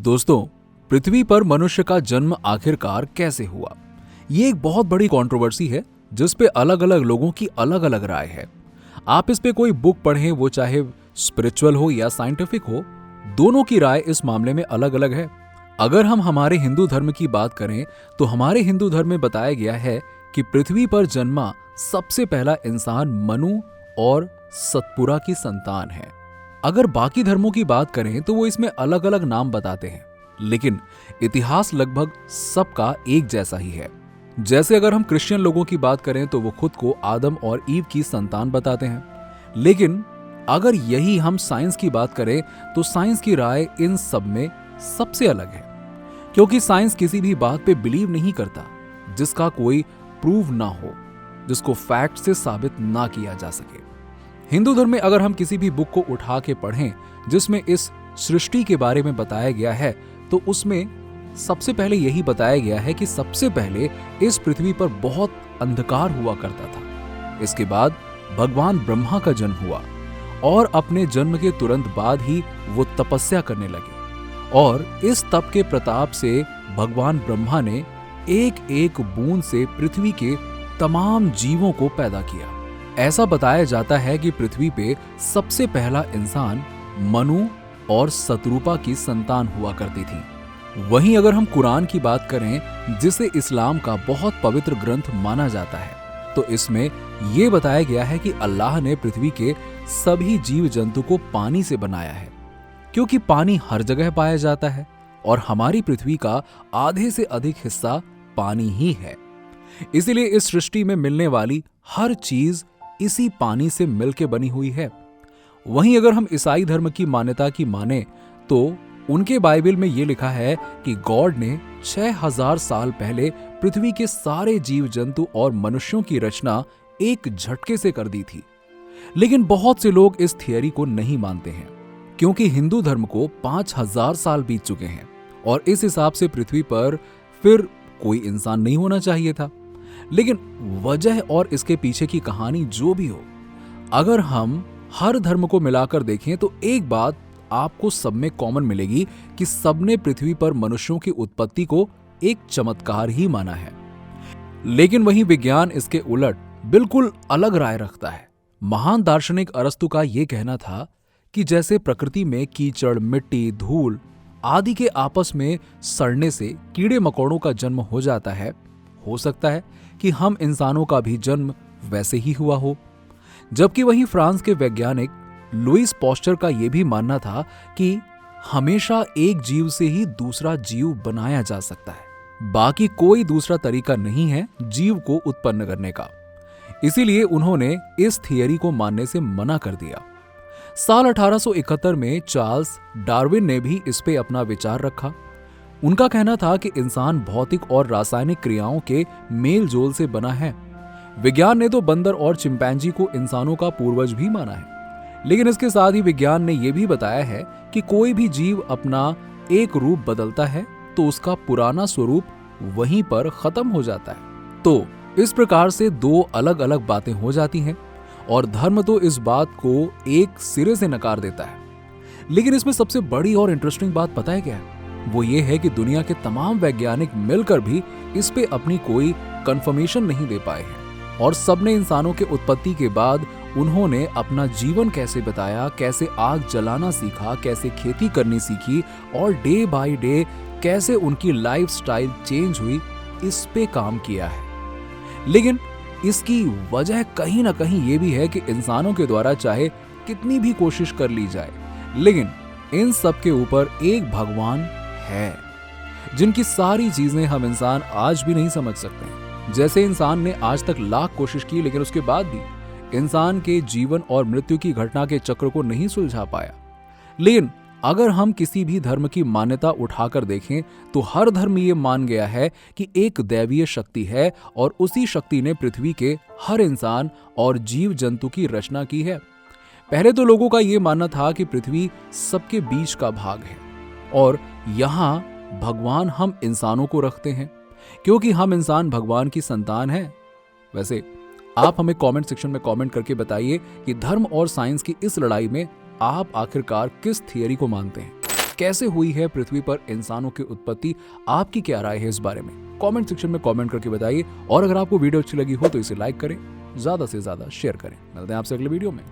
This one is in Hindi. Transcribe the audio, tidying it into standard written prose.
दोस्तों, पृथ्वी पर मनुष्य का जन्म आखिरकार कैसे हुआ? ये एक बहुत बड़ी कंट्रोवर्सी है जिस पे अलग अलग लोगों की अलग अलग राय है। आप इस पे कोई बुक पढ़ें, वो चाहे स्पिरिचुअल हो या साइंटिफिक हो, दोनों की राय इस मामले में अलग अलग है। अगर हम हमारे हिंदू धर्म की बात करें तो हमारे हिंदू धर्म में बताया गया है कि पृथ्वी पर जन्मा सबसे पहला इंसान मनु और सतपुरा की संतान है। अगर बाकी धर्मों की बात करें तो वो इसमें अलग अलग नाम बताते हैं, लेकिन इतिहास लगभग सबका एक जैसा ही है। जैसे अगर हम क्रिश्चियन लोगों की बात करें तो वो खुद को आदम और ईव की संतान बताते हैं, लेकिन अगर यही हम साइंस की बात करें तो साइंस की राय इन सब में सबसे अलग है, क्योंकि साइंस किसी भी बात पे बिलीव नहीं करता जिसका कोई प्रूव ना हो, जिसको फैक्ट से साबित ना किया जा सके। हिंदू धर्म में अगर हम किसी भी बुक को उठा के पढ़ें जिसमें इस सृष्टि के बारे में बताया गया है तो उसमें सबसे पहले यही बताया गया है कि सबसे पहले इस पृथ्वी पर बहुत अंधकार हुआ करता था। इसके बाद भगवान ब्रह्मा का जन्म हुआ और अपने जन्म के तुरंत बाद ही वो तपस्या करने लगे, और इस तप के प्रताप से भगवान ब्रह्मा ने एक एक बूंद से पृथ्वी के तमाम जीवों को पैदा किया। ऐसा बताया जाता है कि पृथ्वी पे सबसे पहला इंसान मनु और सतरूपा की संतान हुआ करती थी। वहीं अगर हम कुरान की बात करें, जिसे इस्लाम का बहुत पवित्र ग्रंथ माना जाता है, तो इसमें यह बताया गया है कि अल्लाह ने पृथ्वी के सभी जीव जंतु को पानी से बनाया है, क्योंकि पानी हर जगह पाया जाता है और हमारी पृथ्वी का आधे से अधिक हिस्सा पानी ही है। इसीलिए इस सृष्टि में मिलने वाली हर चीज इसी पानी से मिलकर बनी हुई है। वहीं अगर हम ईसाई धर्म की मान्यता की माने तो उनके बाइबल में यह लिखा है कि गॉड ने 6000 साल पहले पृथ्वी के सारे जीव जंतु और मनुष्यों की रचना एक झटके से कर दी थी। लेकिन बहुत से लोग इस थियरी को नहीं मानते हैं, क्योंकि हिंदू धर्म को 5000 साल बीत चुके हैं और इस हिसाब से पृथ्वी पर फिर कोई इंसान नहीं होना चाहिए था। लेकिन वजह और इसके पीछे की कहानी जो भी हो, अगर हम हर धर्म को मिलाकर देखें तो एक बात आपको सब में कॉमन मिलेगी कि सबने पृथ्वी पर मनुष्यों की उत्पत्ति को एक चमत्कार ही माना है। लेकिन वहीं विज्ञान इसके उलट बिल्कुल अलग राय रखता है। महान दार्शनिक अरस्तु का यह कहना था कि जैसे प्रकृति में कीचड़, मिट्टी, धूल आदि के आपस में सड़ने से कीड़े मकोड़ों का जन्म हो जाता है, हो सकता है कि हम इंसानों का भी जन्म वैसे ही हुआ हो। जबकि वहीं फ्रांस के वैज्ञानिक लुईस पॉस्चर का यह भी मानना था कि हमेशा एक जीव से ही दूसरा जीव बनाया जा सकता है, बाकी कोई दूसरा तरीका नहीं है जीव को उत्पन्न करने का। इसीलिए उन्होंने इस थियरी को मानने से मना कर दिया। साल 1871 में चार्ल्स डार्विन ने भी इस पे अपना विचार रखा। उनका कहना था कि इंसान भौतिक और रासायनिक क्रियाओं के मेल जोल से बना है। विज्ञान ने तो बंदर और चिंपैंजी को इंसानों का पूर्वज भी माना है, लेकिन इसके साथ ही विज्ञान ने यह भी बताया है कि कोई भी जीव अपना एक रूप बदलता है तो उसका पुराना स्वरूप वहीं पर खत्म हो जाता है। तो इस प्रकार से दो अलग अलग बातें हो जाती हैं और धर्म तो इस बात को एक सिरे से नकार देता है। लेकिन इसमें सबसे बड़ी और इंटरेस्टिंग बात पता है क्या है? वो ये है कि दुनिया के तमाम वैज्ञानिक मिलकर भी इस पे अपनी कोई कंफर्मेशन नहीं दे पाए हैं, और सबने इंसानों के उत्पत्ति के बाद उन्होंने अपना जीवन कैसे बिताया, कैसे आग जलाना सीखा, कैसे खेती करनी सीखी और डे बाय डे कैसे उनकी लाइफस्टाइल चेंज हुई, इस पे काम किया है। लेकिन इसकी वजह कहीं ना कहीं ये भी है कि इंसानों के द्वारा चाहे कितनी भी कोशिश कर ली जाए, लेकिन इन सब के ऊपर एक भगवान है जिनकी सारी चीजें हम इंसान आज भी नहीं समझ सकते हैं। जैसे इंसान ने आज तक लाख कोशिश की, लेकिन उसके बाद भी इंसान के जीवन और मृत्यु की घटना के चक्र को नहीं सुलझा पाया। लेकिन अगर हम किसी भी धर्म की मान्यता उठाकर देखें तो हर धर्म ये मान गया है कि एक दैवीय शक्ति है और उसी शक्ति ने पृथ्वी के हर इंसान और जीव जंतु की रचना की है। पहले तो लोगों का यह मानना था कि पृथ्वी सबके बीच का भाग है और यहाँ भगवान हम इंसानों को रखते हैं, क्योंकि हम इंसान भगवान की संतान हैं। वैसे आप हमें कमेंट सेक्शन में कमेंट करके बताइए कि धर्म और साइंस की इस लड़ाई में आप आखिरकार किस थियरी को मानते हैं। कैसे हुई है पृथ्वी पर इंसानों की उत्पत्ति? आपकी क्या राय है इस बारे में? कमेंट सेक्शन में कमेंट करके बताइए। और अगर आपको वीडियो अच्छी लगी हो तो इसे लाइक करें, ज्यादा से ज्यादा शेयर करें। मिलते हैं आपसे अगले वीडियो में।